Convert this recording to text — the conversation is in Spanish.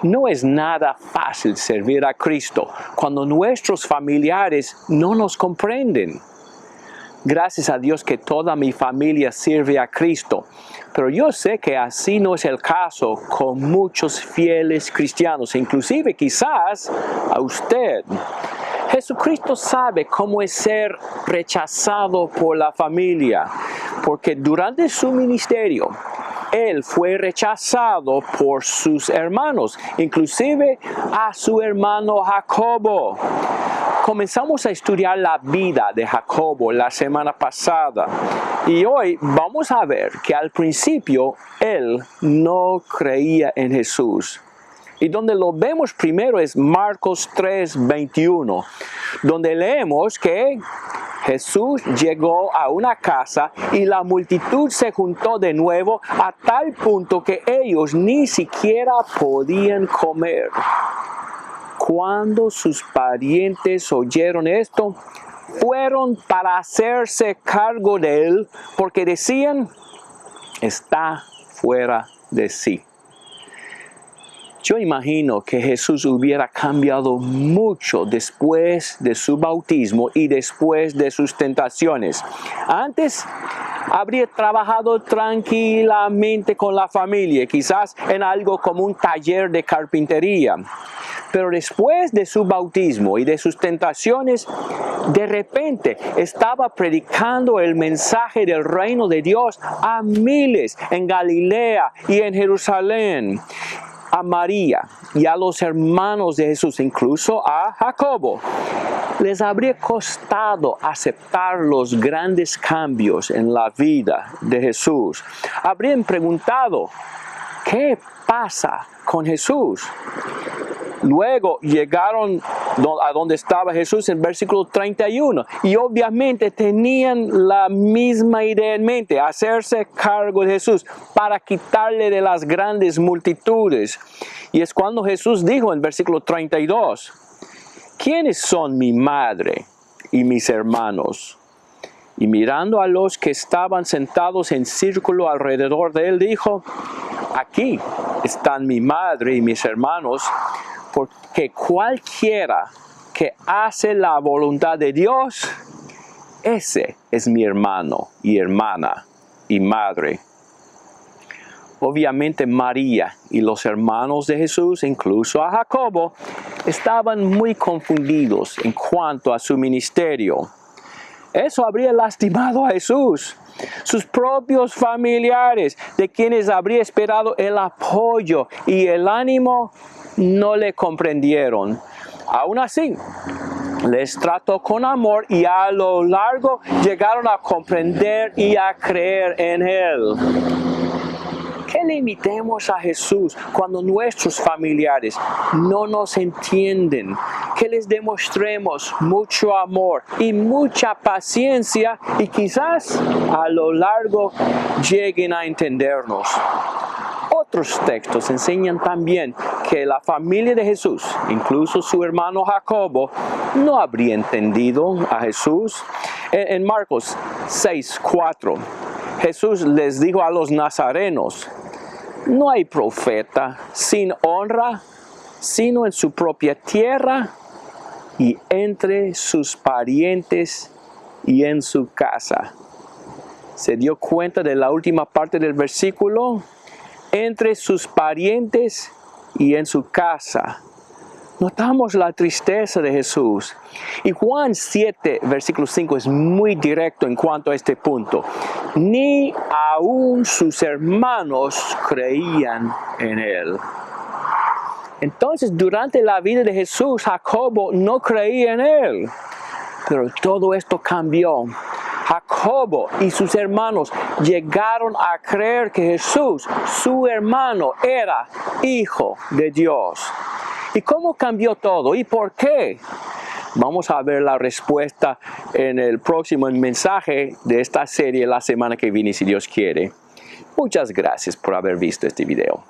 No es nada fácil servir a Cristo cuando nuestros familiares no nos comprenden. Gracias a Dios que toda mi familia sirve a Cristo, pero yo sé que así no es el caso con muchos fieles cristianos, inclusive quizás a usted. Jesucristo sabe cómo es ser rechazado por la familia, porque durante su ministerio, Él fue rechazado por sus hermanos, inclusive a su hermano Jacobo. Comenzamos a estudiar la vida de Jacobo la semana pasada y hoy vamos a ver que al principio él no creía en Jesús. Y donde lo vemos primero es Marcos 3:21, donde leemos que Jesús llegó a una casa y la multitud se juntó de nuevo a tal punto que ellos ni siquiera podían comer. Cuando sus parientes oyeron esto, fueron para hacerse cargo de él, porque decían, está fuera de sí. Yo imagino que Jesús hubiera cambiado mucho después de su bautismo y después de sus tentaciones. Antes habría trabajado tranquilamente con la familia, quizás en algo como un taller de carpintería. Pero después de su bautismo y de sus tentaciones, de repente estaba predicando el mensaje del reino de Dios a miles en Galilea y en Jerusalén. A María y a los hermanos de Jesús, incluso a Jacobo, les habría costado aceptar los grandes cambios en la vida de Jesús. Habrían preguntado, ¿qué pasa con Jesús? Luego llegaron a donde estaba Jesús en versículo 31 y obviamente tenían la misma idea en mente, hacerse cargo de Jesús para quitarle de las grandes multitudes. Y es cuando Jesús dijo en versículo 32, ¿quiénes son mi madre y mis hermanos? Y mirando a los que estaban sentados en círculo alrededor de él, dijo, aquí están mi madre y mis hermanos, porque cualquiera que hace la voluntad de Dios, ese es mi hermano y hermana y madre. Obviamente María y los hermanos de Jesús, incluso a Jacobo, estaban muy confundidos en cuanto a su ministerio. Eso habría lastimado a Jesús. Sus propios familiares, de quienes habría esperado el apoyo y el ánimo, no le comprendieron. Aún así, les trató con amor y a lo largo llegaron a comprender y a creer en él. Que le imitemos a Jesús cuando nuestros familiares no nos entienden. Que les demostremos mucho amor y mucha paciencia y quizás a lo largo lleguen a entendernos. Otros textos enseñan también que la familia de Jesús, incluso su hermano Jacobo, no habría entendido a Jesús. En Marcos 6:4, Jesús les dijo a los nazarenos, no hay profeta sin honra, sino en su propia tierra y entre sus parientes y en su casa. ¿Se dio cuenta de la última parte del versículo? Entre sus parientes y en su casa. Notamos la tristeza de Jesús. Y Juan 7, versículo 5 es muy directo en cuanto a este punto. Ni aún sus hermanos creían en él. Entonces, durante la vida de Jesús, Jacobo no creía en él. Pero todo esto cambió. Jacobo y sus hermanos llegaron a creer que Jesús, su hermano, era hijo de Dios. ¿Y cómo cambió todo? ¿Y por qué? Vamos a ver la respuesta en el próximo mensaje de esta serie la semana que viene, si Dios quiere. Muchas gracias por haber visto este video.